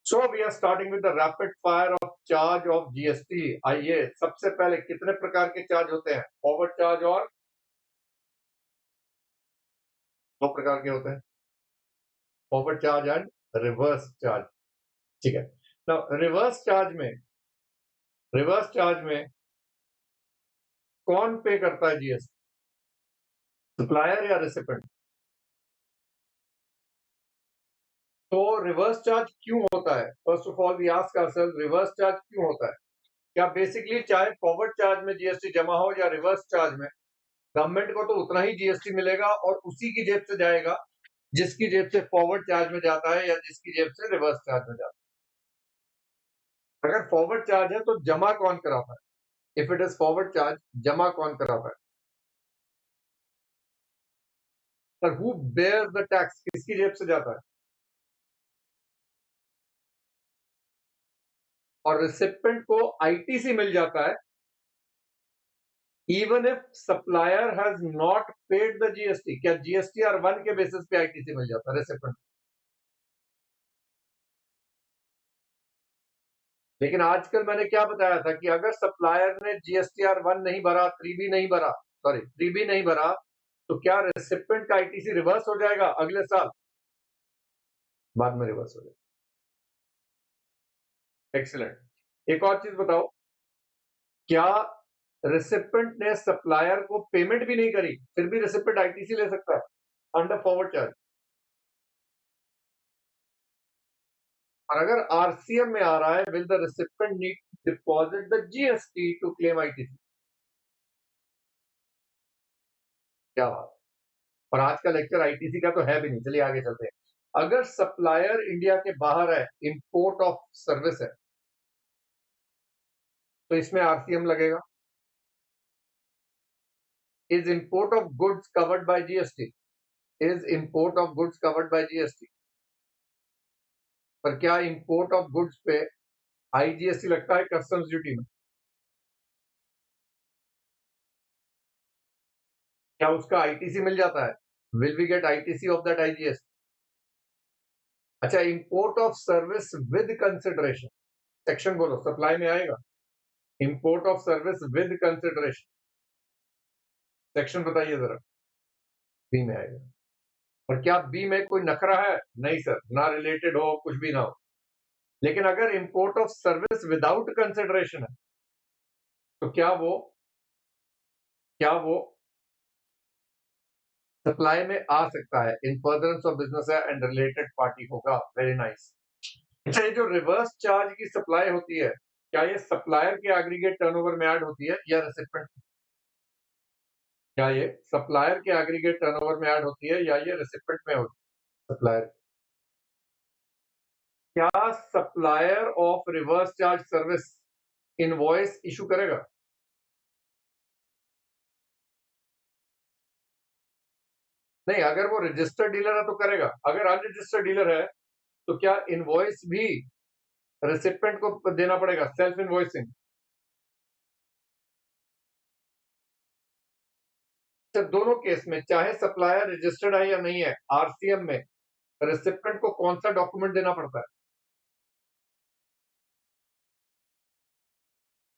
So we are starting with the rapid fire of charge of GST. आइए, सबसे पहले कितने प्रकार के चार्ज होते हैं? फॉरवर्ड चार्ज और दो प्रकार के होते हैं, forward charge and reverse charge. ठीक है। तो रिवर्स चार्ज में कौन पे करता है जीएसटी, सप्लायर या रेसिपेंट? तो रिवर्स चार्ज क्यों होता है? First of all we ask ourselves, reverse charge क्यों होता है? क्या बेसिकली चाहे फॉरवर्ड चार्ज में जीएसटी जमा हो या रिवर्स चार्ज में, गवर्नमेंट को तो उतना ही जीएसटी मिलेगा और उसी की जेब से जाएगा जिसकी जेब से फॉरवर्ड चार्ज में जाता है या जिसकी जेब से रिवर्स चार्ज में जाता है। अगर फॉरवर्ड चार्ज है तो जमा कौन कराता है? If it is forward charge, जमा कौन कराता है? Sir, who bears the tax? किसकी जेब से जाता है? और रिसिपेंट को आईटीसी मिल जाता है even if supplier has not paid the GST. क्या जीएसटीआर 1 के बेसिस पे आईटीसी मिल जाता है रिसिपेंट? लेकिन आजकल मैंने क्या बताया था कि अगर सप्लायर ने जीएसटीआर 1 नहीं भरा, 3B नहीं भरा, सॉरी 3B नहीं भरा, तो क्या रेसिपेंट का आईटीसी रिवर्स हो जाएगा अगले साल? बाद में रिवर्स हो जाएगा। एक्सीलेंट। एक और चीज बताओ, क्या रेसिपेंट ने सप्लायर को पेमेंट भी नहीं करी फिर भी रेसिपेंट आईटीसी ले सकता है अंडर फॉरवर्ड चार्ज? और अगर आरसीएम में आ रहा है, will the recipient need deposit the GST to claim ITC? क्या बात। और आज का लेक्चर आईटीसी का तो है भी नहीं, चलिए आगे चलते हैं। अगर सप्लायर इंडिया के बाहर है, इंपोर्ट ऑफ सर्विस है, तो इसमें आरसीएम लगेगा। Is import of goods covered by GST? Is import of goods covered by GST? पर क्या इंपोर्ट ऑफ गुड्स पे आईजीएसटी लगता है कस्टम्स ड्यूटी में? क्या उसका आईटीसी मिल जाता है? Will we get ITC of that IGST? अच्छा, import of service with consideration, section बोलो, सप्लाई में आएगा? Import of service with consideration, section बताइए जरा। बी में आएगा। और क्या बी में कोई नखरा है? नहीं सर, ना रिलेटेड हो, कुछ भी ना हो। लेकिन अगर import of service without consideration है, तो क्या वो सप्लाई में आ सकता है? इन फर्दरेंस ऑफ बिजनेस है एंड रिलेटेड पार्टी होगा। Very nice. अच्छा, ये जो रिवर्स चार्ज की सप्लाई होती है, क्या ये सप्लायर के एग्रीगेट टर्नओवर में ऐड होती है या रेसिपेंट? क्या ये सप्लायर के एग्रीगेट टर्नओवर में ऐड होती है या ये रेसिपेंट में होती है? सप्लायर। क्या supplier of reverse charge service invoice issue करेगा? नहीं, अगर वो रजिस्टर्ड डीलर है तो करेगा। अगर अनरजिस्टर्ड डीलर है तो क्या इनवॉइस भी रेसिपेंट को देना पड़ेगा, सेल्फ इनवॉइसिंग? दोनों केस में चाहे सप्लायर रजिस्टर्ड है या नहीं है, आरसीएम में रेसिपेंट को कौन सा डॉक्यूमेंट देना पड़ता है?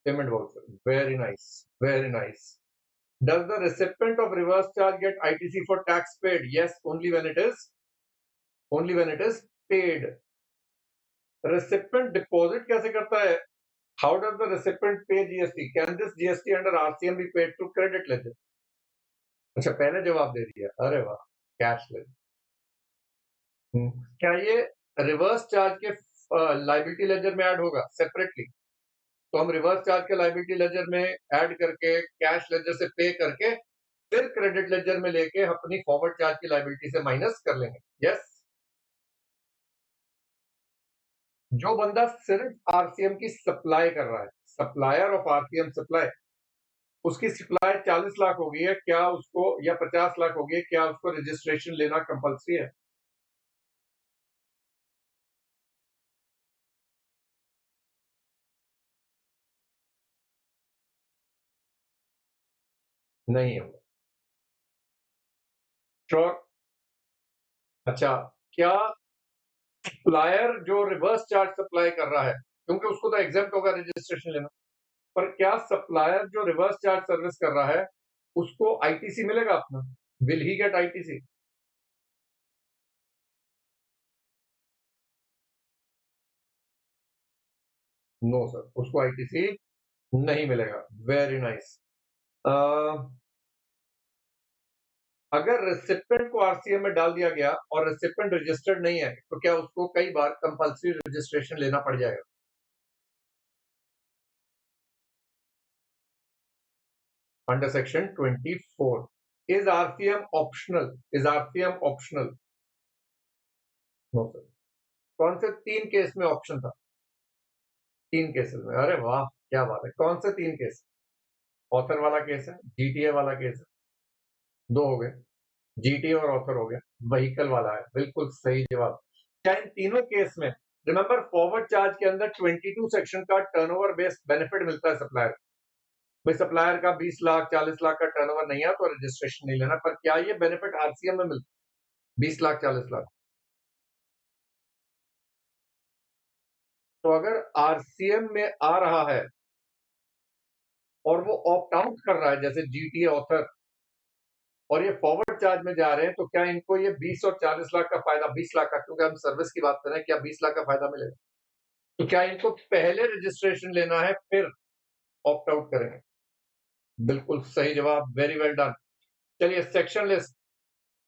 Payment voucher. Very nice, very nice. Does the recipient of reverse charge get ITC for tax paid? Yes, only when it is paid. Recipient deposit कैसे करता है? How does the recipient pay GST? Can this GST under RCM be paid to credit ledger? अच्छा, पहले जवाब दे दिया, अरे वाह। Cash ledger. क्या ये रिवर्स चार्ज के लाइबिलिटी लेजर में ऐड होगा सेपरेटली? तो हम रिवर्स चार्ज के लाइबिलिटी लेजर में ऐड करके कैश लेजर से पे करके फिर क्रेडिट लेजर में लेके अपनी फॉरवर्ड चार्ज की लाइबिलिटी से माइनस कर लेंगे। यस। जो बंदा सिर्फ आरसीएम की सप्लाई कर रहा है, सप्लायर ऑफ आरसीएम सप्लाई, उसकी सप्लाई 40 लाख हो गई है, क्या उसको, या 50 लाख हो गई है, क्या उसको रजिस्ट्रेशन लेना कंपल्सरी है? नहीं होगा। श्योर। अच्छा, क्या सप्लायर जो रिवर्स चार्ज सप्लाई कर रहा है, क्योंकि उसको तो एग्जेम्प्ट होगा रजिस्ट्रेशन लेना, पर क्या सप्लायर जो रिवर्स चार्ज सर्विस कर रहा है उसको आईटीसी मिलेगा अपना? Will he get ITC? No sir, उसको आईटीसी नहीं मिलेगा। Very nice. अगर रेसिपिएंट को आरसीएम में डाल दिया गया और रेसिपिएंट रजिस्टर्ड नहीं है तो क्या उसको कई बार कंपल्सरी रजिस्ट्रेशन लेना पड़ जाएगा? Under section 24 is RCM optional? Is RCM optional? No sir. कौन से 3 केस में ऑप्शन था? 3 केसेस में। अरे वाह, क्या बात है। कौन से 3 केस? ऑथर वाला केस है, जीटीए वाला केस है, 2 हो गए। जीटीए और ऑथर हो गया। व्हीकल वाला है, बिल्कुल सही जवाब। क्या इन तीनों केस में रिमेंबर फॉरवर्ड चार्ज के अंदर 22 सेक्शन का टर्नओवर बेस्ड बेनिफिट मिलता है सप्लायर? भाई सप्लायर का 20 लाख 40 लाख का टर्नओवर नहीं है तो रजिस्ट्रेशन नहीं लेना, पर क्या ये बेनिफिट आरसीएम में मिलता है 20 लाख 40 लाख? तो अगर आरसीएम में आ रहा है और वो ऑप्ट आउट कर रहा है जैसे जीटीए ऑथर, और ये फॉरवर्ड चार्ज में जा रहे हैं, तो क्या इनको ये 20 और 40 लाख का फायदा, 20 लाख का क्योंकि हम सर्विस की बात कर रहे हैं, क्या 20 लाख का फायदा मिलेगा? तो क्या इनको पहले रजिस्ट्रेशन लेना है फिर ऑप्ट आउट करेंगे? बिल्कुल सही जवाब। Very well done. चलिए सेक्शन लिस्ट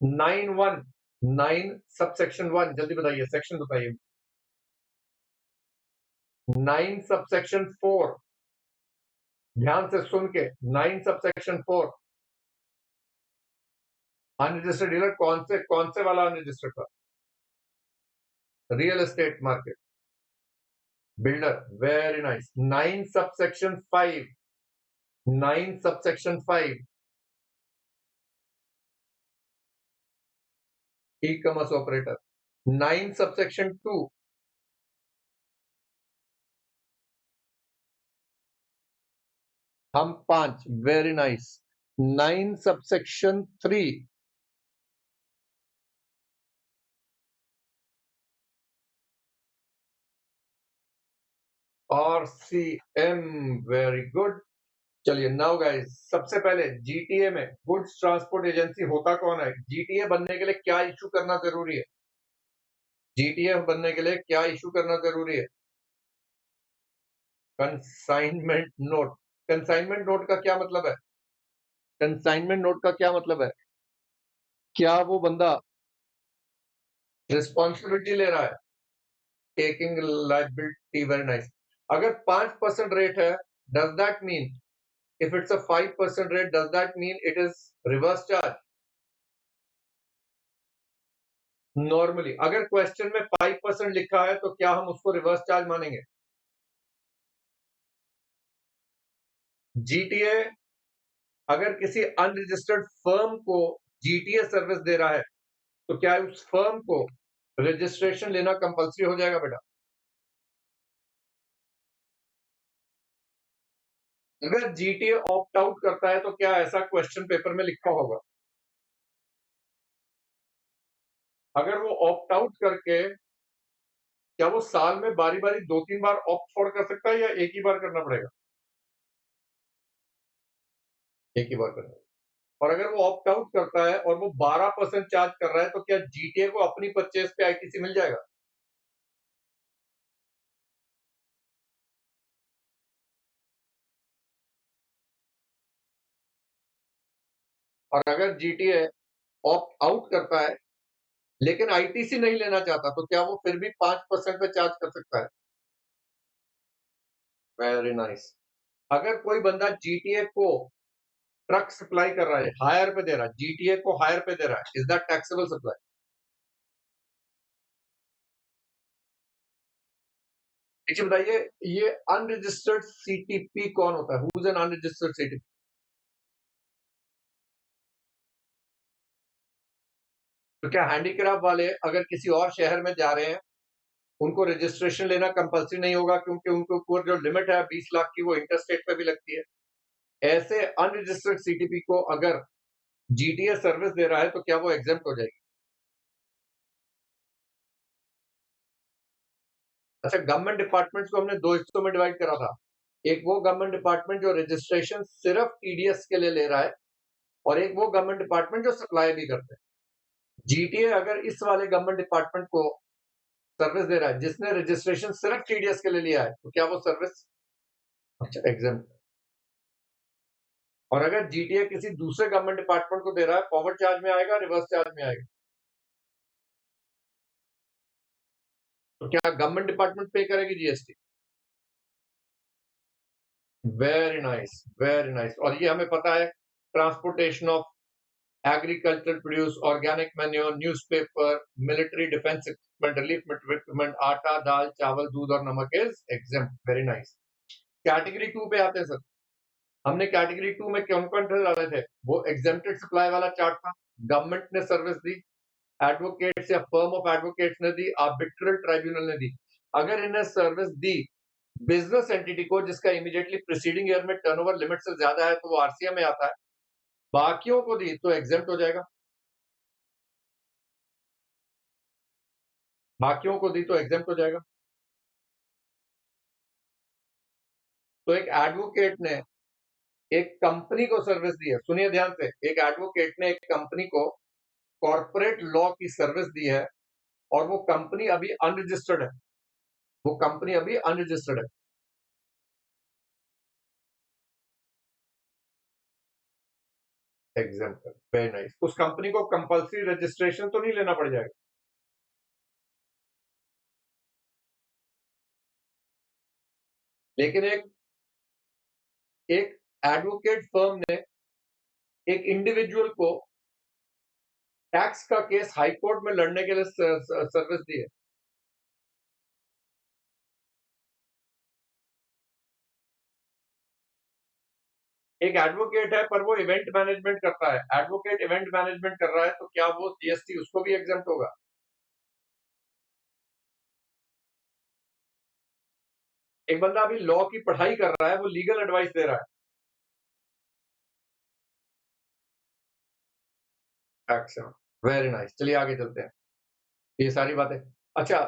9(1) 9 सब सेक्शन 1 जल्दी बताइए, सेक्शन बताइए। 9 सब सेक्शन 4 ध्यान से सुन के, 9 सब सेक्शन 4 अनरजिस्टर्ड डीलर कौन से वाला अनरजिस्टर्ड था? Real estate market builder. Very nice. 9 sub section 5 9 sub section 5 e commerce operator. 9 sub section 2 हम 5। Very nice. 9 sub section 3 RCM. Very good. चलिए नाउ गाइस, सबसे पहले जीटीए में गुड्स ट्रांसपोर्ट एजेंसी होता कौन है? जीटीए बनने के लिए क्या इशू करना जरूरी है? जीटीए बनने के लिए क्या इशू करना जरूरी है? Consignment note. कंसाइनमेंट नोट का क्या मतलब है? कंसाइनमेंट नोट का क्या मतलब है? क्या वो बंदा रिस्पॉन्सिबिलिटी ले रहा है? Taking liability. Very nice. अगर 5% रेट है, does that mean if it's a 5% rate, does that mean it is reverse charge? Normally अगर क्वेश्चन में 5% लिखा है तो क्या हम उसको रिवर्स चार्ज मानेंगे? जीटीए अगर किसी अनरजिस्टर्ड फर्म को जीटीए सर्विस दे रहा है तो क्या उस फर्म को रजिस्ट्रेशन लेना कंपलसरी हो जाएगा बेटा? अगर जीटीए ऑप्ट आउट करता है तो क्या ऐसा क्वेश्चन पेपर में लिखा होगा? अगर वो ऑप्ट आउट करके, क्या वो साल में बारी बारी 2-3 बार ऑप्ट फॉर कर सकता है या एक ही बार करना पड़ेगा? एक ही बार करना। और अगर वो ऑप्ट आउट करता है और वो 12% चार्ज कर रहा है तो क्या जीटीए को अपनी परचेज पे आईटीसी मिल जाएगा? और अगर जीटीए ऑप्ट आउट करता है लेकिन आईटीसी नहीं लेना चाहता तो क्या वो फिर भी 5% पे चार्ज कर सकता है? Very nice. अगर कोई बंदा जीटीए को ट्रक सप्लाई कर रहा है, हायर पे दे रहा है, जीटीए को हायर पे दे रहा है, इज दैट टैक्सेबल सप्लाई? देखिए बताइए, ये अनरजिस्टर्ड सीटीपी कौन होता है? Who is an unregistered CTP? तो क्या हैंडीक्राफ्ट वाले अगर किसी और शहर में जा रहे हैं, उनको रजिस्ट्रेशन लेना कंपल्सरी नहीं होगा क्योंकि उनके ऊपर जो लिमिट है 20 लाख की वो इंटरस्टेट पे भी लगती है? ऐसे अनरजिस्टर्ड सीटीपी को अगर जीटीए सर्विस दे रहा है तो क्या वो एग्जेम्प्ट हो जाएगी? अच्छा, गवर्नमेंट डिपार्टमेंट्स को हमने 2 हिस्सों में डिवाइड करा था। एक वो गवर्नमेंट डिपार्टमेंट जो रजिस्ट्रेशन सिर्फ टीडीएस के लिए ले रहा है और एक वो गवर्नमेंट डिपार्टमेंट जो सप्लाई भी करते हैं। जीटीए अगर इस वाले गवर्नमेंट डिपार्टमेंट को सर्विस दे रहा है जिसने रजिस्ट्रेशन सिर्फ टीडीएस के लिए लिया है, तो क्या वो सर्विस अच्छा एग्जाम्प्ट? और अगर जीटीए किसी दूसरे गवर्नमेंट डिपार्टमेंट को दे रहा है, फॉरवर्ड चार्ज में आएगा, रिवर्स चार्ज में आएगा? तो क्या गवर्नमेंट डिपार्टमेंट पे करेगी GST? Very nice, very nice. और ये हमें पता है transportation of agriculture produce, organic manure, newspaper, military defence equipment, relief equipment, आटा, दाल, चावल, दूध और नमक is exempt. Very nice. Category 2 पे आते हैं सर। हमने कैटेगरी 2 में कौन-कौन से डाले थे? वो एग्जेम्प्टेड सप्लाई वाला चार्ट था। गवर्नमेंट ने सर्विस दी, एडवोकेट्स या फर्म ऑफ एडवोकेट्स ने दी, आर्बिट्रल ट्राइब्यूनल ने दी। अगर इन्हें सर्विस दी बिजनेस एंटिटी को जिसका इमीडिएटली प्रीसीडिंग ईयर में टर्नओवर लिमिट से ज्यादा है, तो वो आरसीएम में आता है। बाकियों को दी तो एग्जेम्प्ट हो जाएगा। बाकियों को दी तो एग्जेम्प्ट हो जाएगा। तो एक एडवोकेट ने एक कंपनी को सर्विस दी है, सुनिए ध्यान से, एक एडवोकेट ने एक कंपनी को कॉर्पोरेट लॉ की सर्विस दी है और वो कंपनी अभी अनरजिस्टर्ड है। वो कंपनी अभी अनरजिस्टर्ड है। Example, very nice. उस कंपनी को कंपल्सरी रजिस्ट्रेशन तो नहीं लेना पड़ जाएगा? लेकिन एक एक एडवोकेट फर्म ने एक इंडिविजुअल को टैक्स का केस हाई कोर्ट में लड़ने के लिए सर्विस दी है। एक एडवोकेट है पर वो इवेंट मैनेजमेंट करता है। एडवोकेट इवेंट मैनेजमेंट कर रहा है तो क्या वो जीएसटी उसको भी एग्जाम्प्ट होगा? एक बंदा अभी लॉ की पढ़ाई कर रहा है, वो लीगल एडवाइस दे रहा है। अच्छा, वेरी नाइस। चलिए आगे चलते हैं। ये सारी बातें अच्छा,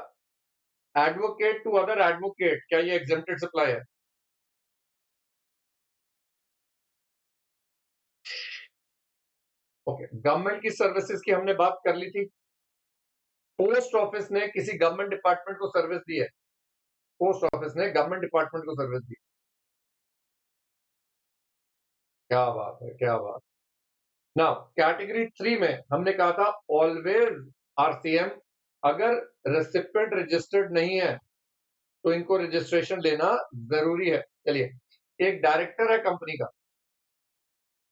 एडवोकेट टू अदर एडवोकेट, क्या ये एग्जेम्प्टेड सप्लाई है? ओके, गवर्नमेंट की सर्विसेज की हमने बात कर ली थी। पोस्ट ऑफिस ने किसी गवर्नमेंट डिपार्टमेंट को सर्विस दी है। पोस्ट ऑफिस ने गवर्नमेंट डिपार्टमेंट को सर्विस दी। क्या बात है, क्या बात। नाउ कैटेगरी 3 में हमने कहा था ऑलवेज आरसीएम, अगर रेसिपिएंट रजिस्टर्ड नहीं है तो इनको रजिस्ट्रेशन लेना जरूरी है। चलिए, एक डायरेक्टर है कंपनी का,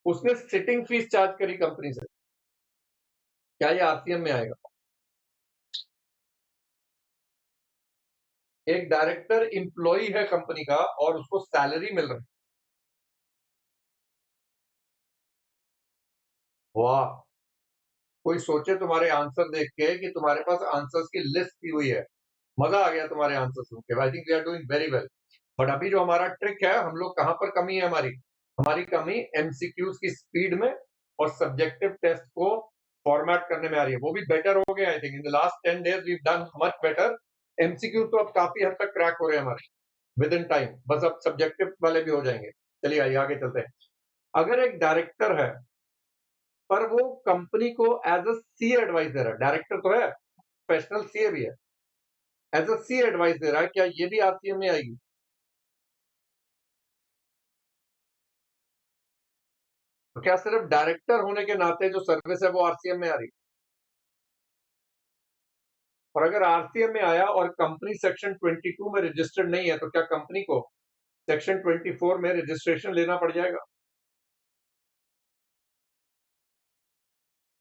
उसने सिटिंग फीस चार्ज करी कंपनी से, क्या ये आरसीएम में आएगा? एक डायरेक्टर इंप्लॉई है कंपनी का और उसको सैलरी मिल रही है। वाह, कोई सोचे तुम्हारे आंसर देख के कि तुम्हारे पास आंसर्स की लिस्ट की हुई है। मजा आ गया तुम्हारे आंसर सुन के। I think we are doing very well. But अभी जो हमारा ट्रिक है, हम लोग कहां पर कमी है हमारी? हमारी कमी एमसीक्यूज की स्पीड में और सब्जेक्टिव टेस्ट को फॉर्मेट करने में आ रही है। वो भी बेटर हो गया। I think in the last 10 days we done much better. MCQ तो अब काफी हद तक क्रैक हो रहे हैं हमारे विद इन टाइम। बस अब सब्जेक्टिव वाले भी हो जाएंगे। चलिए आइए आगे चलते हैं। अगर एक डायरेक्टर है पर वो कंपनी को एज अ सी एडवाइस दे रहा है, डायरेक्टर तो है, प्रोफेशनल सीए भी है, एज अ सी एडवाइस दे रहा है, क्या ये भी आरसीएम में आएगी? तो क्या सिर्फ डायरेक्टर होने के नाते जो सर्विस है वो आरसीएम में आ रही? और अगर आरसीएम में आया और कंपनी सेक्शन 22 में रजिस्टर्ड नहीं है, तो क्या कंपनी को सेक्शन 24 में रजिस्ट्रेशन लेना पड़ जाएगा?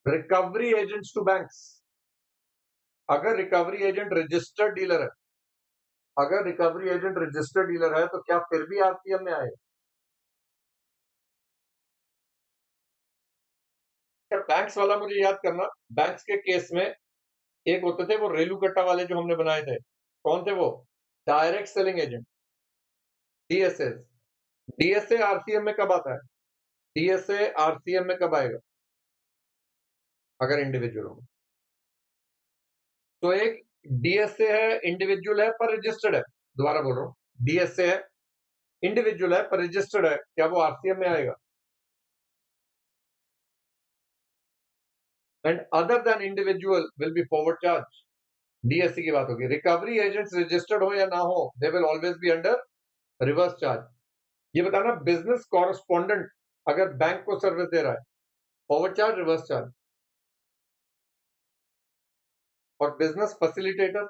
रिकवरी एजेंट्स टू बैंक्स, अगर रिकवरी एजेंट रजिस्टर्ड डीलर है, अगर रिकवरी एजेंट रजिस्टर्ड डीलर है तो क्या फिर भी आरसीएम में आएगा? बैंक्स वाला मुझे याद करना। बैंक्स के केस में एक होते थे वो रेलू कट्टा वाले जो हमने बनाए थे। कौन थे वो? Direct selling agent, DSA. DSA RCM में कब आता है? डीएसए आरसीएम में कब आएगा अगर इंडिविजुअल हो? तो एक डीएसए है, इंडिविजुअल है पर रजिस्टर्ड है। दोबारा बोल रहा हूँ, डीएसए है, इंडिविजुअल है पर रजिस्टर्ड है, क्या वो आरसीएम में आएगा? And other than individual will be forward charge. DSC की बात होगी। रिकवरी एजेंट्स रजिस्टर्ड हो या ना हो, they will always be under reverse charge. ये बताना, बिजनेस कॉरेस्पॉन्डेंट अगर बैंक को सर्विस दे रहा है, फॉरवर्ड चार्ज, रिवर्स चार्ज। और बिजनेस फैसिलिटेटर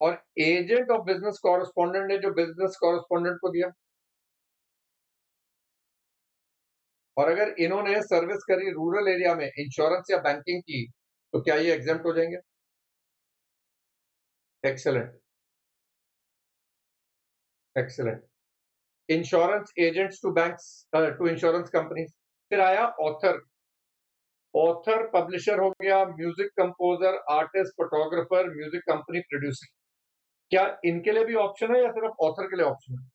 और एजेंट ऑफ बिजनेस कॉरेस्पॉन्डेंट ने जो बिजनेस कॉरेस्पॉन्डेंट को दिया, और अगर इन्होंने सर्विस करी रूरल एरिया में इंश्योरेंस या बैंकिंग की, तो क्या ये एग्जेम्प्ट हो जाएंगे? Excellent, excellent. Insurance agents to banks, to insurance companies. फिर आया ऑथर। ऑथर पब्लिशर हो गया, music composer, artist, photographer, music company, producer. क्या इनके लिए भी ऑप्शन है या सिर्फ ऑथर के लिए ऑप्शन है?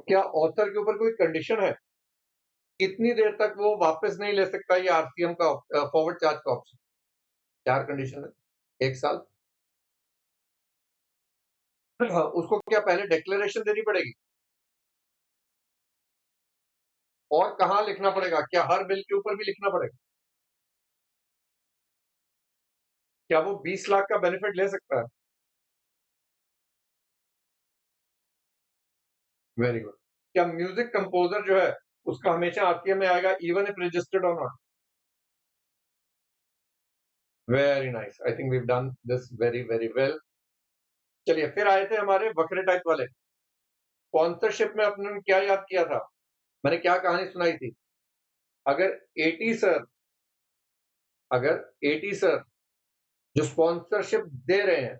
क्या ऑथर के ऊपर कोई कंडीशन है? कितनी देर तक वो वापस नहीं ले सकता ये आरसीएम का फॉरवर्ड चार्ज का ऑप्शन? 4 कंडीशन है। 1 साल। हाँ, उसको क्या पहले डिक्लेरेशन देनी पड़ेगी? और कहाँ लिखना पड़ेगा? क्या हर बिल के ऊपर भी लिखना पड़ेगा? क्या वो 20 लाख का बेनिफिट ले सकता है? Very good. क्या म्यूजिक कंपोजर जो है उसका हमेशा आरसीएम में आएगा, इवन इफ रजिस्टर्ड और not? Very nice, I think we have done this very very well. चलिए, फिर आए थे हमारे वक्र टाइप वाले। स्पॉन्सरशिप में अपने क्या याद किया था? मैंने क्या कहानी सुनाई थी? अगर एटी सर अगर एटी सर जो स्पॉन्सरशिप दे रहे हैं,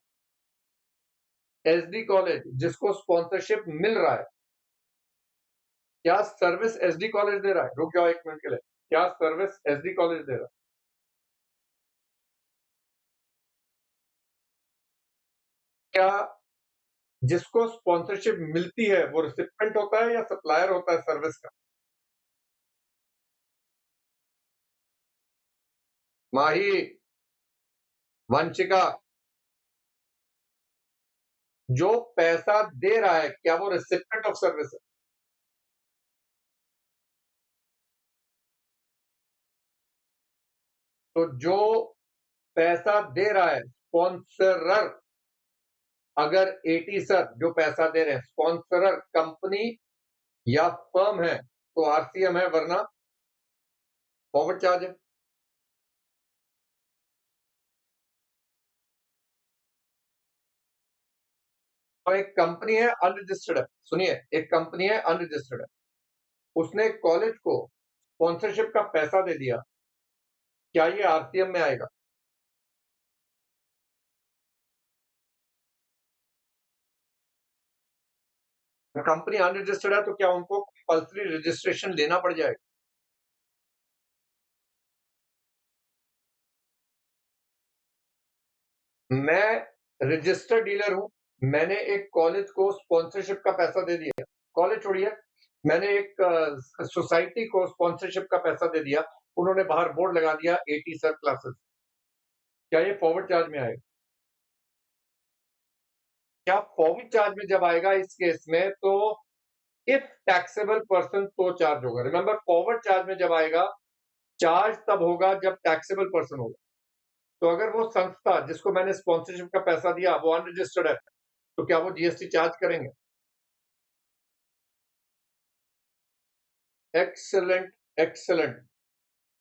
एसडी कॉलेज जिसको स्पॉन्सरशिप मिल रहा है, क्या सर्विस एसडी कॉलेज दे रहा है? रुक जाओ 1 मिनट के लिए। क्या सर्विस एसडी कॉलेज दे रहा है? क्या जिसको स्पॉन्सरशिप मिलती है वो रिसिपेंट होता है या सप्लायर होता है सर्विस का? माही, वंशिका, जो पैसा दे रहा है क्या वो रिसिपेंट ऑफ सर्विस है? तो जो पैसा दे रहा है, स्पॉन्सरर, अगर एटी सर जो पैसा दे रहे हैं, स्पॉन्सरर कंपनी या फर्म है, तो आरसीएम है, वरना फॉरवर्ड चार्ज है। और एक कंपनी है अनरजिस्टर्ड है, सुनिए, एक कंपनी है अनरजिस्टर्ड है, उसने कॉलेज को स्पॉन्सरशिप का पैसा दे दिया, क्या ये आरसीएम में आएगा? कंपनी अनरजिस्टर्ड है तो क्या उनको कंपल्सरी रजिस्ट्रेशन लेना पड़ जाएगा? मैं रजिस्टर्ड डीलर हूं, मैंने एक कॉलेज को स्पॉन्सरशिप का पैसा दे दिया, कॉलेज छोड़िए, मैंने एक सोसाइटी को स्पॉन्सरशिप का पैसा दे दिया, उन्होंने बाहर बोर्ड लगा दिया एटी सर क्लासेस, क्या ये फॉरवर्ड चार्ज में आएगा? क्या फॉरवर्ड चार्ज में जब आएगा इस केस में, तो इफ टैक्सेबल पर्सन तो चार्ज होगा। रिमेंबर, फॉरवर्ड चार्ज में जब आएगा, चार्ज तब होगा जब टैक्सेबल पर्सन होगा। तो अगर वो संस्था जिसको मैंने स्पॉन्सरशिप का पैसा दिया वो अनरजिस्टर्ड है, तो क्या वो जीएसटी चार्ज करेंगे? Excellent, excellent.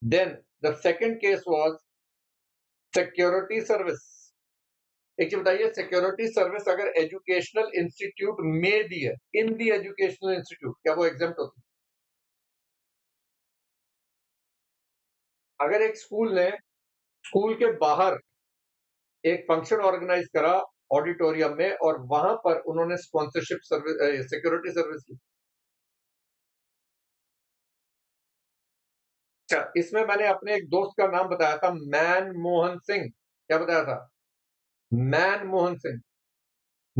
Then the second case was security service. एक चीज बताइए, सिक्योरिटी सर्विस अगर एजुकेशनल इंस्टीट्यूट में दी है, इन दी एजुकेशनल इंस्टीट्यूट, क्या वो एग्जेम्प्ट होती है? अगर एक स्कूल ने स्कूल के बाहर एक फंक्शन ऑर्गेनाइज करा ऑडिटोरियम में और वहां पर उन्होंने स्पॉन्सरशिप सर्विस, सिक्योरिटी सर्विस की, अच्छा, इसमें मैंने अपने एक दोस्त का नाम बताया था, मैन मोहन सिंह। क्या बताया था? मैन मोहन सिंह।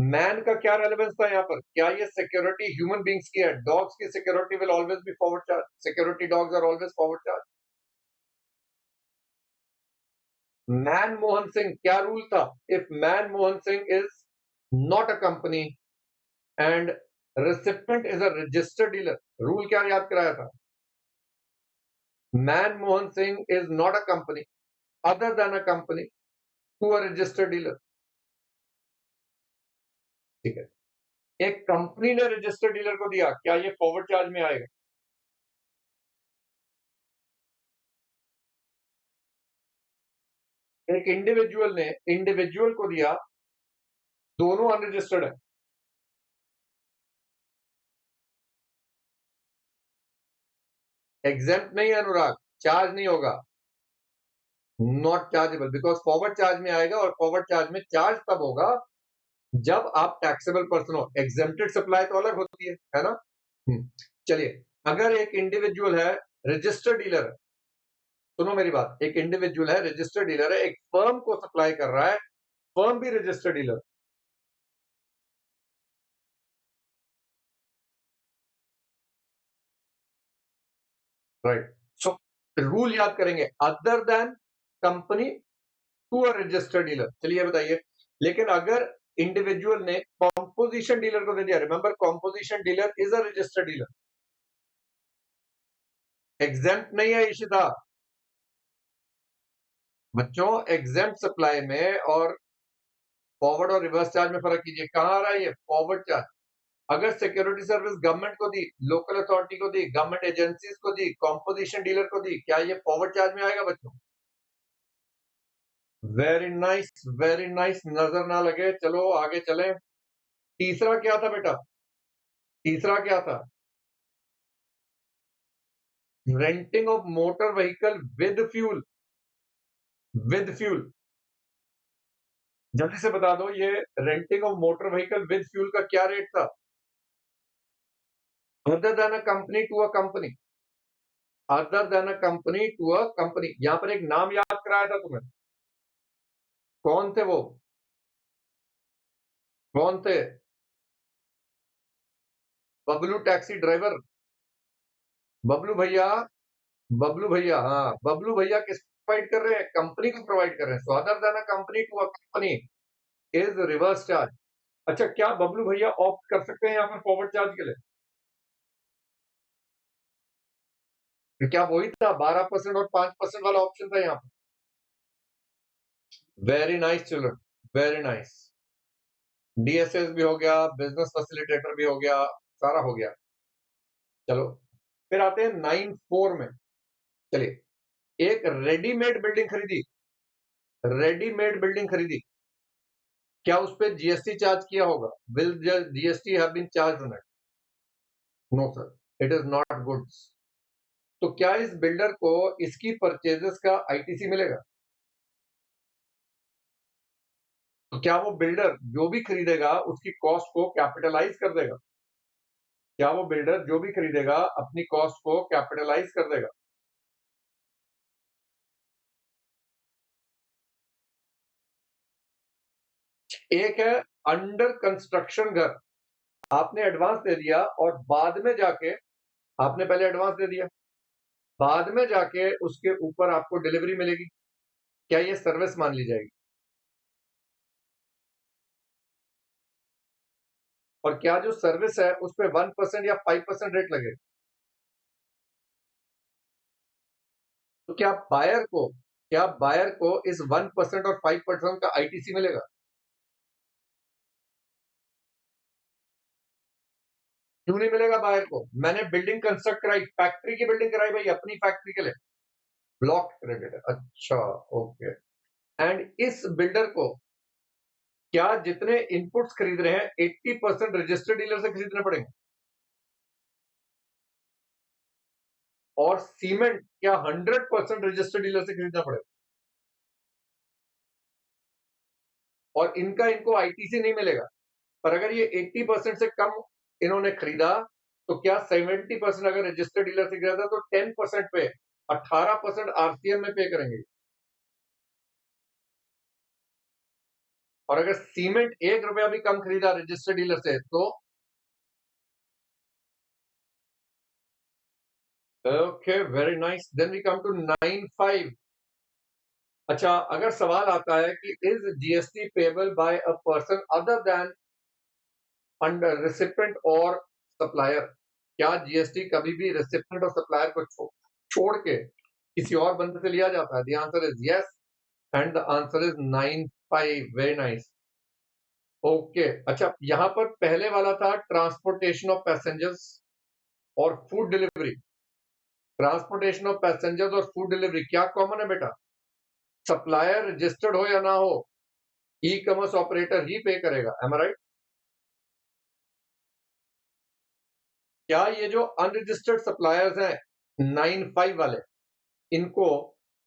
मैन का क्या रेलेवेंस था यहाँ पर? क्या ये सिक्योरिटी ह्यूमन बींग्स की है? डॉग्स की security will always be forward charge, security dogs are always forward charge. Manmohan Singh क्या रूल था? If Manmohan Singh is not a company and recipient is a registered dealer, rule क्या याद कराया था? Manmohan Singh is not a company other than a company to a registered dealer। ठीक है, एक company ने रजिस्टर्ड डीलर को दिया, क्या ये फॉरवर्ड चार्ज में आएगा? एक इंडिविजुअल को दिया, दोनों अनरजिस्टर्ड है, एग्जेम्प्ट नहीं है अनुराग, चार्ज नहीं होगा, not chargeable, because forward charge में आएगा और फॉरवर्ड चार्ज में चार्ज तब होगा जब आप टैक्सेबल पर्सन हो। एग्जेम्प्टेड सप्लाई तो अलग होती है ना? चलिए, अगर एक इंडिविजुअल है, रजिस्टर्ड डीलर है, सुनो मेरी बात, एक इंडिविजुअल है, रजिस्टर्ड डीलर है, एक फर्म को सप्लाई कर रहा है, फर्म भी registered dealer, right? So rule याद करेंगे, other than company to a registered dealer. चलिए बताइए, लेकिन अगर इंडिविजुअल ने कॉम्पोजिशन डीलर को दे दिया, remember composition dealer is a registered dealer, exempt नहीं है इशिता। बच्चों, एग्जेम्प्ट सप्लाई में और फॉरवर्ड और रिवर्स चार्ज में फर्क कीजिए। कहां आ रहा है ये फॉरवर्ड चार्ज? अगर सिक्योरिटी सर्विस गवर्नमेंट को दी, लोकल अथॉरिटी को दी, गवर्नमेंट एजेंसीज को दी, कॉम्पोजिशन डीलर को दी, क्या ये फॉरवर्ड चार्ज में आएगा बच्चों? वेरी नाइस, वेरी नाइस, नजर ना लगे, चलो आगे चलें। तीसरा क्या था बेटा? तीसरा क्या था? Renting of motor vehicle with fuel, with fuel. जल्दी से बता दो, ये renting of motor vehicle with fuel का क्या रेट था? Other than a company to a company, other than a company to a company. यहां पर एक नाम याद कराया था तुम्हें, कौन थे वो? कौन थे? बबलू टैक्सी ड्राइवर, बबलू भैया, बबलू भैया, हाँ, बबलू भैया किस प्रोवाइड कर रहे हैं? कंपनी को प्रोवाइड कर रहे हैं। So other than a company to a company is reverse charge. अच्छा, क्या बबलू भैया ऑप्ट कर सकते हैं यहाँ पर फॉरवर्ड चार्ज के लिए? तो क्या वही था 12% और 5% वाला ऑप्शन था यहाँ पर? Very nice children, very nice. DSS भी हो गया, बिजनेस फैसिलिटेटर भी हो गया, सारा हो गया। चलो, फिर आते हैं 9(4) में। चलिए, एक रेडीमेड बिल्डिंग खरीदी, रेडीमेड बिल्डिंग खरीदी, क्या उस पे जीएसटी चार्ज किया होगा? Will GST have been charged on it? No sir, it is not goods. तो क्या इस बिल्डर को इसकी परचेजेस का आईटीसी मिलेगा? तो क्या वो बिल्डर जो भी खरीदेगा उसकी कॉस्ट को कैपिटलाइज कर देगा? क्या वो बिल्डर जो भी खरीदेगा अपनी कॉस्ट को कैपिटलाइज कर देगा? एक है अंडर कंस्ट्रक्शन घर, आपने एडवांस दे दिया और बाद में जाके, आपने पहले एडवांस दे दिया, बाद में जाके उसके ऊपर आपको डिलीवरी मिलेगी, क्या ये सर्विस मान ली जाएगी? और क्या जो सर्विस है उस पे 1% या 5% रेट लगे? तो क्या बायर को इस 1% और 5% का आईटीसी मिलेगा? क्यों नहीं मिलेगा बायर को? मैंने बिल्डिंग कंस्ट्रक्ट कराई, फैक्ट्री की बिल्डिंग कराई भाई, अपनी फैक्ट्री के लिए, ब्लॉक क्रेडिट है। अच्छा, ओके। एंड इस बिल्डर को क्या जितने इनपुट्स खरीद रहे हैं 80% रजिस्टर्ड डीलर से खरीदने पड़ेंगे? और सीमेंट क्या 100% रजिस्टर्ड डीलर से खरीदना पड़ेगा? और इनको आईटीसी नहीं मिलेगा। पर अगर ये 80% से कम इन्होंने खरीदा, तो क्या 70% अगर रजिस्टर्ड डीलर से खरीदा तो 10% पे 18% आरसीएम में पे करेंगे। और अगर सीमेंट 1 रुपया भी कम खरीदा रजिस्टर्ड डीलर से तो okay, very nice. Then we come to 9(5). अच्छा, अगर सवाल आता है कि is GST payable by a person other than under recipient और सप्लायर, क्या जीएसटी कभी भी रिसिपेंट और सप्लायर को छोड़ के किसी और बंदे से लिया जाता है? The answer is yes and the answer is 9(5). Very nice. Okay, अच्छा यहां पर पहले वाला था ट्रांसपोर्टेशन ऑफ पैसेंजर्स और food delivery. Transportation of passengers और फूड डिलीवरी क्या कॉमन है बेटा? सप्लायर रजिस्टर्ड हो या ना हो, ई कॉमर्स ऑपरेटर ही पे करेगा। एम आई राइट? क्या ये जो अनरजिस्टर्ड सप्लायर्स हैं 9(5) वाले, इनको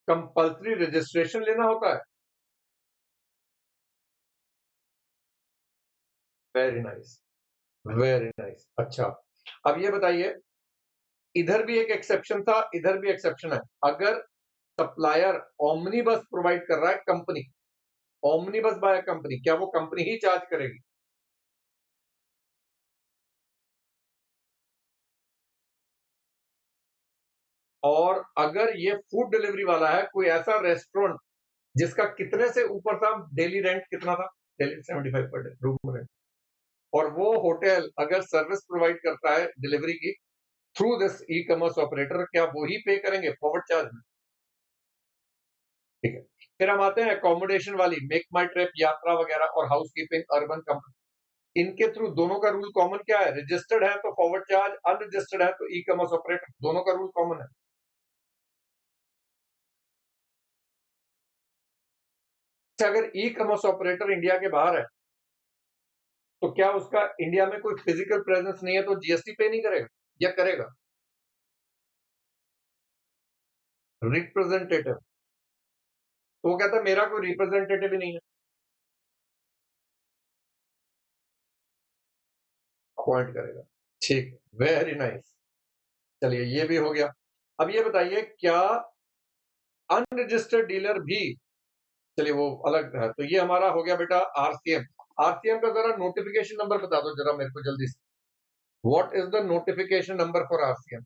कंपल्सरी रजिस्ट्रेशन लेना होता है? Very nice, very nice. अच्छा, अब ये बताइए, इधर भी एक एक्सेप्शन था, इधर भी एक्सेप्शन है। अगर सप्लायर ओमनी बस प्रोवाइड कर रहा है, कंपनी ओमनी बस बाय कंपनी, क्या वो कंपनी ही चार्ज करेगी? और अगर ये फूड डिलीवरी वाला है, कोई ऐसा रेस्टोरेंट जिसका कितने से ऊपर था, डेली रेंट कितना था? Daily 75 per day room rent, और वो होटल अगर सर्विस प्रोवाइड करता है डिलीवरी की through this e commerce operator, क्या वो ही पे करेंगे फॉरवर्ड चार्ज में? ठीक है। फिर हम आते हैं अकोमोडेशन वाली, मेक माई ट्रिप, यात्रा वगैरह और हाउस कीपिंग, अर्बन कंपनी। इनके थ्रू दोनों का रूल कॉमन क्या है? रजिस्टर्ड है तो फॉरवर्ड चार्ज, अनरजिस्टर्ड है तो ई कॉमर्स ऑपरेटर, दोनों का रूल कॉमन है। अच्छा, अगर ई कॉमर्स ऑपरेटर इंडिया के बाहर है तो क्या उसका इंडिया में कोई फिजिकल प्रेजेंस नहीं है तो जीएसटी पे नहीं करेगा या करेगा? रिप्रेजेंटेटिव, तो वो कहता है मेरा कोई रिप्रेजेंटेटिव ही नहीं है, अपॉइंट करेगा। ठीक, वेरी नाइस। चलिए ये भी हो गया। अब ये बताइए, क्या अनरजिस्टर्ड डीलर भी, चलिए वो अलग है, तो ये हमारा हो गया बेटा आरसीएम। आरसीएम का जरा नोटिफिकेशन नंबर बता दो जरा मेरे को जल्दी से। What is the notification number for RCM?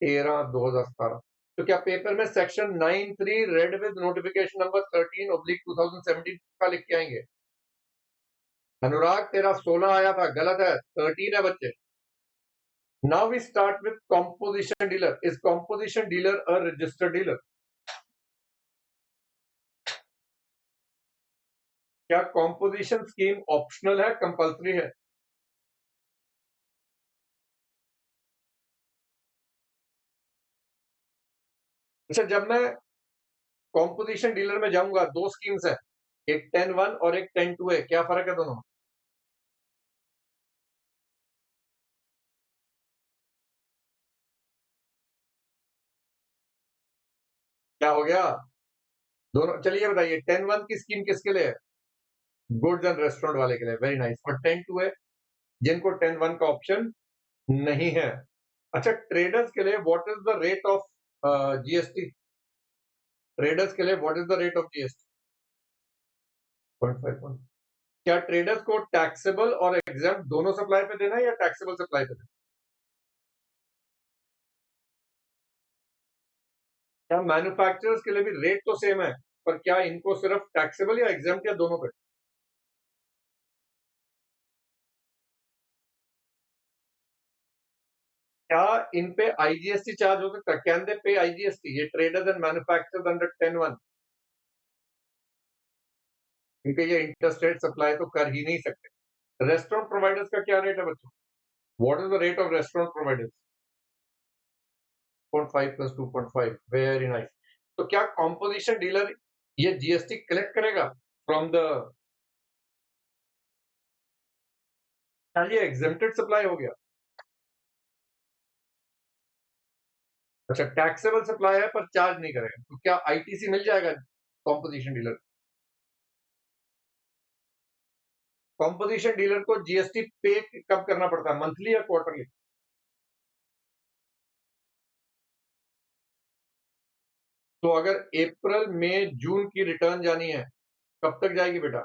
13/2017। तो क्या पेपर में section 9(3) read with notification number 13/2017 का लिख के आएंगे? अनुराग, तेरा 16 आया था, गलत है, 13 है बच्चे। Now we start with composition dealer. Is composition dealer a registered dealer? क्या कॉम्पोजिशन स्कीम ऑप्शनल है, कंपल्सरी है? अच्छा, जब मैं कॉम्पोजिशन डीलर में जाऊंगा, दो स्कीम्स है, एक 10(1) और एक 10(2) है, क्या फर्क है दोनों में? क्या हो गया? दोनों, चलिए बताइए, 10(1) की स्कीम किसके लिए है? गुड्स एंड रेस्टोरेंट वाले के लिए, वेरी नाइस। और 10(2) है जिनको 10(1) का ऑप्शन नहीं है। अच्छा, ट्रेडर्स के लिए what is the rate of GST? Traders के लिए what is the rate of GST? 0.5। क्या ट्रेडर्स को टैक्सेबल और एग्जाम दोनों सप्लाई पे देना है या टैक्सेबल सप्लाई पे देना? क्या मैन्युफैक्चरर्स के लिए भी रेट तो सेम है, पर क्या इनको सिर्फ टैक्सेबल या एग्जाम या दोनों पे? क्या इन पे आईजीएसटी चार्ज हो सकता है? कैन दे पे आईजीएसटी, ये ट्रेडर्स एंड मैन्युफैक्चरर्स अंडर 10(1)? क्योंकि ये इंटरस्टेट सप्लाई तो कर ही नहीं सकते। रेस्टोरेंट प्रोवाइडर्स का क्या रेट है बच्चों? What is the rate of restaurant providers? 0.5 plus 2.5, very nice. तो क्या कॉम्पोजिशन डीलर ये जीएसटी कलेक्ट करेगा फ्रॉम द, क्या ये एग्जेम्प्टेड सप्लाई हो गया? अच्छा, टैक्सेबल सप्लाई है पर चार्ज नहीं करेगा, तो क्या आईटीसी मिल जाएगा कॉम्पोजिशन डीलर? कॉम्पोजिशन डीलर को जीएसटी पे कब करना पड़ता है, मंथली या क्वार्टरली? तो अगर अप्रैल मई जून की रिटर्न जानी है कब तक जाएगी बेटा?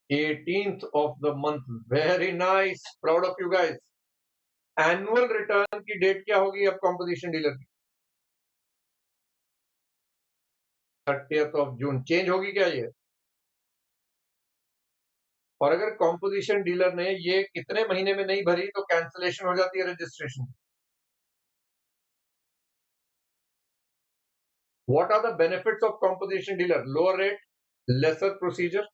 18th of the month. Very nice, proud of you guys. Annual return की डेट क्या होगी अब कंपोजिशन डीलर की? 30th of June. चेंज होगी क्या ये? और अगर कंपोजिशन डीलर ने ये कितने महीने में नहीं भरी तो कैंसिलेशन हो जाती है registration. What are the benefits of composition dealer? Lower rate, lesser procedure.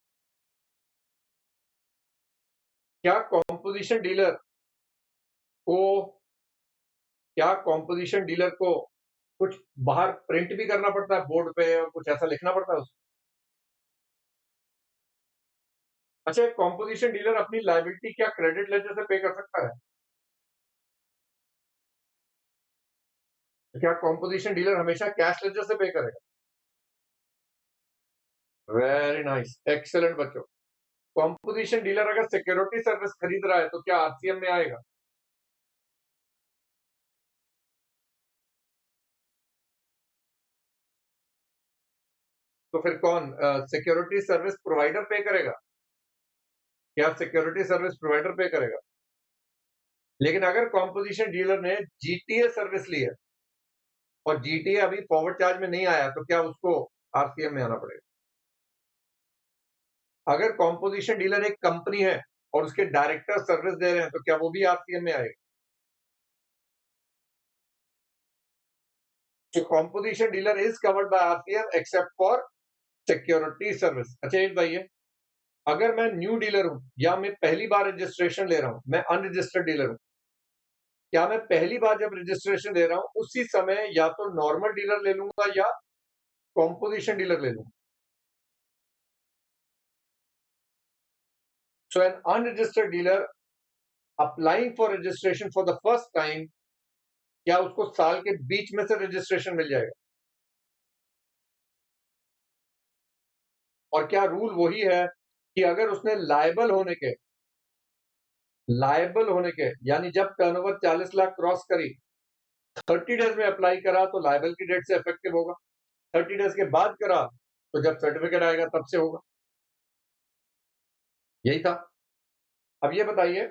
क्या composition dealer को क्या composition dealer को कुछ बाहर प्रिंट भी करना पड़ता है बोर्ड पे और कुछ ऐसा लिखना पड़ता है उसको? अच्छा, composition dealer अपनी लायबिलिटी क्या क्रेडिट लेजर से पे कर सकता है? क्या composition dealer हमेशा कैश लेजर से पे करेगा? वेरी नाइस, एक्सेलेंट बच्चों। कंपोजिशन डीलर अगर सिक्योरिटी सर्विस खरीद रहा है तो क्या आरसीएम में आएगा? तो फिर कौन सिक्योरिटी सर्विस प्रोवाइडर पे करेगा? क्या सिक्योरिटी सर्विस प्रोवाइडर पे करेगा? लेकिन अगर कंपोजिशन डीलर ने जीटीए सर्विस ली है और जीटीए अभी फॉरवर्ड चार्ज में नहीं आया तो क्या उसको आरसीएम में आना पड़ेगा? अगर कंपोजिशन डीलर एक कंपनी है और उसके डायरेक्टर सर्विस दे रहे हैं तो क्या वो भी आरसीएम में आएगा? तो composition dealer is covered by RCM except for security service. अच्छा ये बताइए, अगर मैं न्यू डीलर हूं या मैं पहली बार रजिस्ट्रेशन ले रहा हूं, मैं अनरजिस्टर्ड डीलर हूं, क्या मैं पहली बार जब रजिस्ट्रेशन ले रहा हूं उसी समय या तो नॉर्मल डीलर ले लूंगा या कंपोजिशन डीलर ले लूंगा? So an unregistered dealer applying for registration for the first time, क्या उसको साल के बीच में से रजिस्ट्रेशन मिल जाएगा? और क्या रूल वही है कि अगर उसने लायबल होने के यानी जब टर्नओवर 40 लाख क्रॉस करी 30 डेज में अप्लाई करा तो लायबल की डेट से इफेक्टिव होगा, 30 डेज के बाद करा तो जब सर्टिफिकेट आएगा तब से होगा। यही था। अब ये बताइए,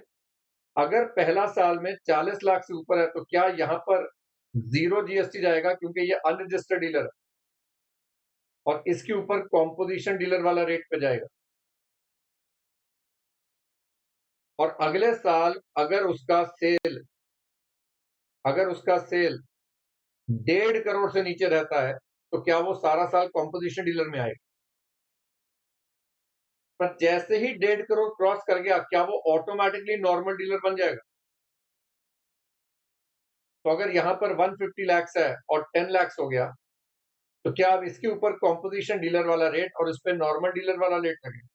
अगर पहला साल में 40 लाख से ऊपर है तो क्या यहां पर जीरो जीएसटी जाएगा क्योंकि ये अनरजिस्टर्ड डीलर है और इसके ऊपर कॉम्पोजिशन डीलर वाला रेट पे जाएगा? और अगले साल अगर उसका सेल 1.5 करोड़ से नीचे रहता है तो क्या वो सारा साल कॉम्पोजिशन डीलर में आएगा? पर जैसे ही 1.5 करोड़ क्रॉस कर गया क्या वो ऑटोमेटिकली नॉर्मल डीलर बन जाएगा? तो अगर यहां पर 150 लाख है और 10 लाख हो गया तो क्या अब इसके ऊपर कॉम्पोजिशन डीलर वाला रेट और इस पे नॉर्मल डीलर वाला रेट लगेगा?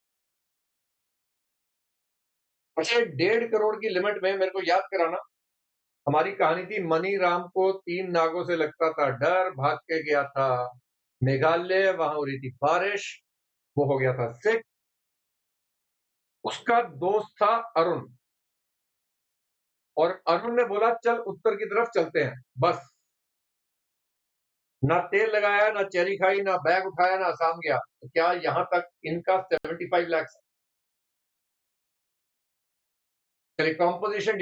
अच्छा, 1.5 करोड़ की लिमिट में मेरे को याद कराना, हमारी कहानी थी मनी राम को 3 नागों से लगता था डर, भाग के गया था मेघालय, वहां हो रही थी बारिश, वो हो गया था सिक। उसका दोस्त था अरुण और अरुण ने बोला चल उत्तर की तरफ चलते हैं। बस ना तेल लगाया, ना चेरी खाई, ना बैग उठाया, ना आसाम गया। तो क्या यहां तक इनका 75 लाख? चलिए, कॉम्पोजिशन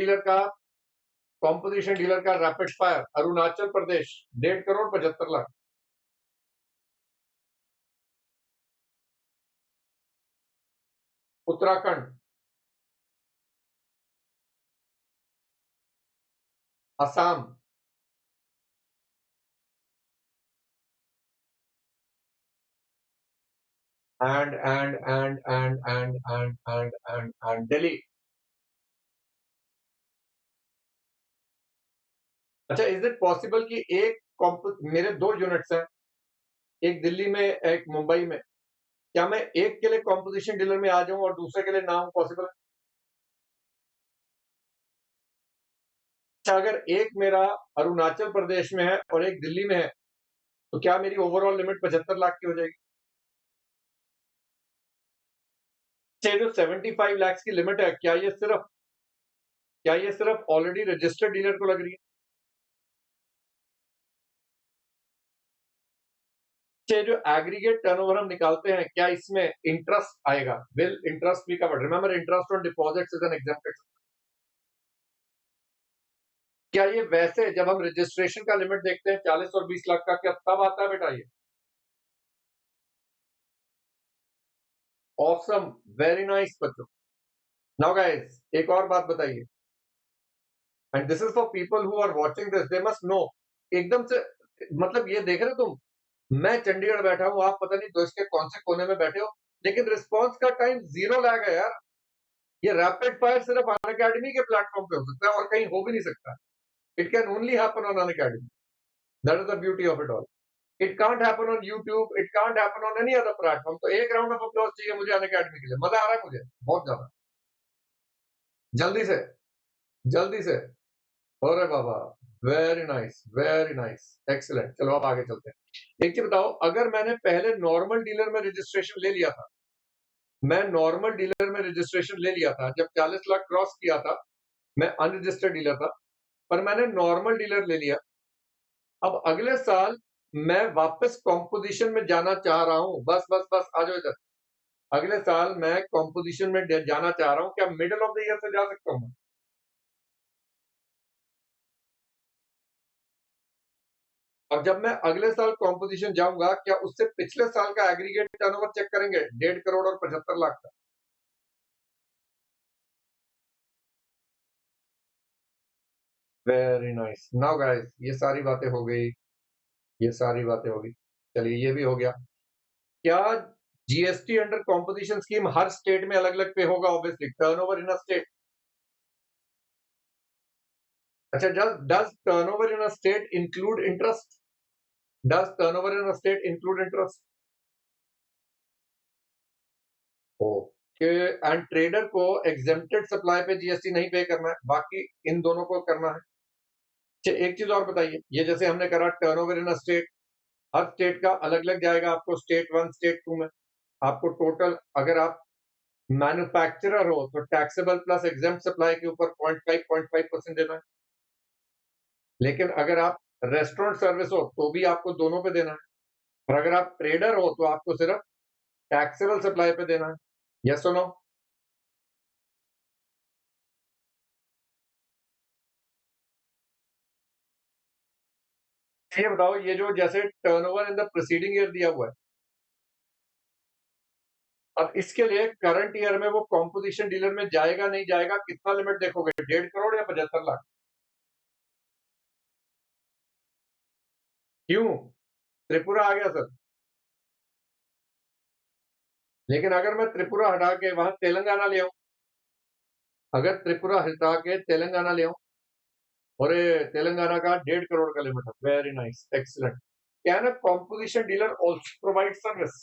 डीलर का rapid fire Arunachal Pradesh 1.5 crore 75 lakh. Uttarakhand, Assam, and Delhi. अच्छा, इज इट पॉसिबल कि मेरे 2 यूनिट्स हैं, एक दिल्ली में एक मुंबई में, क्या मैं एक के लिए कॉम्पोजिशन डीलर में आ जाऊं और दूसरे के लिए ना हूं? पॉसिबल है? अच्छा, अगर एक मेरा अरुणाचल प्रदेश में है और एक दिल्ली में है तो क्या मेरी ओवरऑल लिमिट 75 लाख की हो जाएगी? अच्छा, जो 75 लाख की लिमिट है क्या ये सिर्फ ऑलरेडी रजिस्टर्ड डीलर को लग रही है? ये जो एग्रीगेट टर्नओवर हम निकालते हैं, क्या इसमें इंटरेस्ट आएगा? Will interest be covered? Remember, interest on deposits is an exempted. क्या ये वैसे जब हम रजिस्ट्रेशन का लिमिट देखते हैं 40 और 20 लाख का, क्या तब आता है बेटा ये? ऑसम, वेरी नाइस बच्चों। नाउ गाइस, एक और बात बताइए, and this is for people who are watching this, they must know. एकदम से मतलब ये देख रहे हो तुम, मैं चंडीगढ़ बैठा हूँ, आप पता नहीं देश के कौन से कोने में बैठे हो, लेकिन रिस्पॉन्स का टाइम जीरो लैग है यार। ये रैपिड फायर सिर्फ अनअकैडमी के प्लेटफॉर्म पे हो सकता है और कहीं हो भी नहीं सकता। It can only happen on Unacademy. That is the beauty of it all. It can't happen on YouTube, it can't happen on any other platform. तो एक राउंड ऑफ अप्लॉज चाहिए मुझे अनअकैडमी के लिए। मजा आ रहा है मुझे बहुत ज्यादा। जल्दी से, जल्दी से। अरे बाबा, very nice, very nice, excellent. चलो अब आगे चलते हैं। एक चीज बताओ, अगर मैंने पहले नॉर्मल डीलर में रजिस्ट्रेशन ले लिया था, मैं नॉर्मल डीलर में रजिस्ट्रेशन ले लिया था जब 40 लाख क्रॉस किया था, मैं अनरजिस्टर्ड डीलर था, पर मैंने नॉर्मल डीलर ले लिया। अब अगले साल मैं वापस कॉम्पोजिशन में जाना चाह रहा हूं। बस बस बस आ जाओ इधर। अगले साल मैं कॉम्पोजिशन में जाना चाह रहा हूं। क्या मिडिल ऑफ द ईयर से जा सकता हूं मैं? और जब मैं अगले साल कॉम्पोजिशन जाऊंगा, क्या उससे पिछले साल का एग्रीगेट टर्नओवर चेक करेंगे? 1.5 करोड़ और 75 लाख का। Very nice. नाउ गाइस, ये सारी बातें हो गई, ये सारी बातें होगी। चलिए ये भी हो गया। क्या जीएसटी अंडर कॉम्पोजिशन स्कीम हर स्टेट में अलग अलग पे होगा? Obviously, turnover in a state. अच्छा, does turnover in a state include interest? Does turnover in a state include interest? Okay. And trader को एग्जेम्प्टेड सप्लाई पे जीएसटी नहीं पे करना है, बाकी इन दोनों को करना है। अच्छा, एक चीज और बताइए, ये जैसे हमने करा turnover in a state, her state का अलग अलग जाएगा आपको, स्टेट वन स्टेट टू में। आपको टोटल, अगर आप मैन्युफैक्चरर हो तो टैक्सेबल प्लस एग्जेम्प्ट सप्लाई के ऊपर 0.5% देना है। लेकिन अगर आप रेस्टोरेंट सर्विस हो तो भी आपको दोनों पे देना है। और अगर आप ट्रेडर हो तो आपको सिर्फ टैक्सेबल सप्लाई पे देना है। यस और नो? ये बताओ, ये जो जैसे turnover in the preceding year दिया हुआ है, अब इसके लिए करंट ईयर में वो कॉम्पोजिशन डीलर में जाएगा नहीं जाएगा, कितना लिमिट देखोगे? 1.5 करोड़ या 75 लाख? क्यों? त्रिपुरा आ गया सर। लेकिन अगर मैं त्रिपुरा हटा के वहां तेलंगाना ले आऊं, अगर त्रिपुरा हटा के तेलंगाना ले आऊं, और ये तेलंगाना का 1.5 करोड़ का लिमिट है। Very nice, excellent. Can a composition dealer also provide service?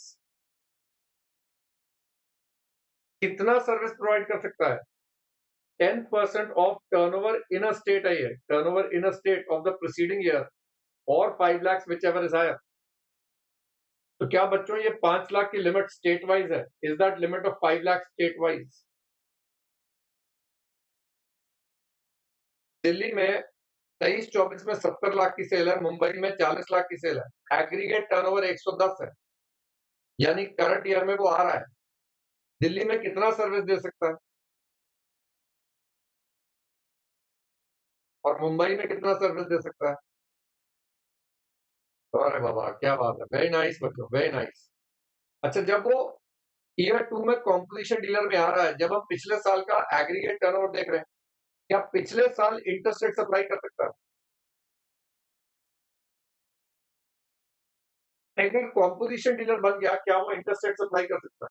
कितना सर्विस प्रोवाइड कर सकता है? 10% of turnover in a state है ये, turnover in a state of the preceding year, और 5 lakhs whichever is higher. तो क्या बच्चों ये 5 लाख की लिमिट स्टेट वाइज है? Is that limit of 5 lakh state wise? Delhi में 23-24 में 70 लाख की सेल है, मुंबई में 40 लाख की सेल है, एग्रीगेट टर्नओवर 110 है, यानी करंट ईयर में वो आ रहा है। दिल्ली में कितना सर्विस दे सकता है और मुंबई में कितना सर्विस दे सकता है? अरे बाबा, क्या बात है, वेरी नाइस बच्चों, वेरी नाइस। अच्छा, जब वो ईयर टू में कॉम्पोजिशन डीलर में आ रहा है, जब हम पिछले साल का एग्रीगेट टर्नओवर देख रहे हैं, क्या पिछले साल इंटरस्टेट सप्लाई कर सकता है? अगर कॉम्पोजिशन डीलर बन गया, क्या वो इंटरस्टेट सप्लाई कर सकता है?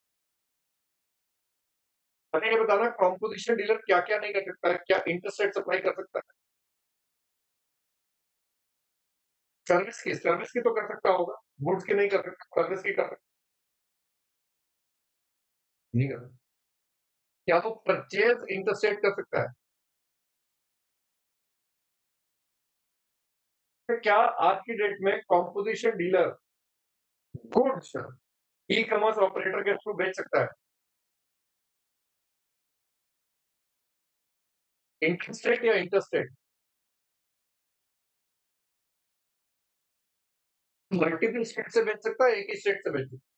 मैंने ये बताना, कॉम्पोजिशन डीलर क्या क्या नहीं कर सकता है? क्या इंटरस्टेट सप्लाई कर सकता है? सर्विस की तो कर सकता होगा, गुड्स की नहीं कर सकता, सर्विस की कर सकता, नहीं कर सकता। क्या वो परचेज इंटरस्टेट कर सकता है? तो क्या आज की डेट में composition dealer goods e commerce operator के थ्रू बेच सकता है? इंटरस्टेट या इंटरस्टेट? मल्टीपल स्टेट से बेच सकता है, एक ही स्टेट से बेच सकता है।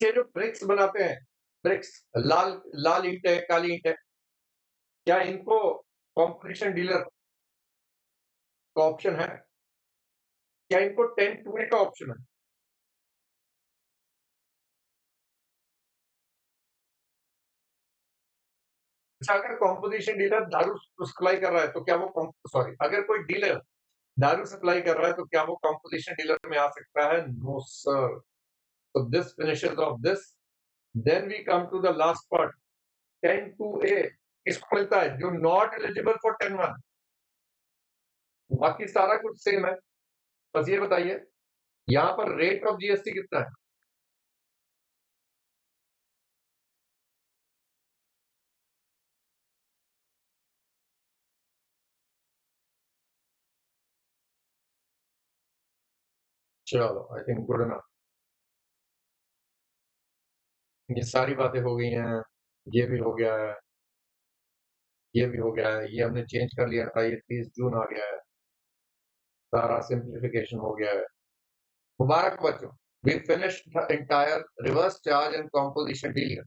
ये जो ब्रिक्स बनाते हैं, ब्रिक्स, लाल लाल ईंट है, काली ईंट है, क्या इनको कॉम्पिटिशन डीलर का ऑप्शन है? क्या इनको 10 टू का ऑप्शन है? अच्छा, अगर कॉम्पोजिशन डीलर दारू सप्लाई कर रहा है, तो क्या वो सॉरी, अगर कोई डीलर दारू सप्लाई कर रहा है, तो क्या वो कॉम्पोजिशन डीलर में आ सकता है? No sir. So this finishes off this. Then we come to the last part. 10(2)(a किसको मिलता है? जो नॉट एलिजिबल फॉर 10(1). बाकी सारा कुछ सेम है। बस ये बताइए, यहाँ पर रेट ऑफ जीएसटी कितना है? चलो, आई थिंक गुड इनफ। ये सारी बातें हो गई हैं, ये भी हो गया है, ये भी हो गया है, ये हमने चेंज कर लिया था, ये 30 जून आ गया है, सारा सिंप्लीफिकेशन हो गया है। मुबारक बच्चों, we finished the entire reverse charge and composition deal.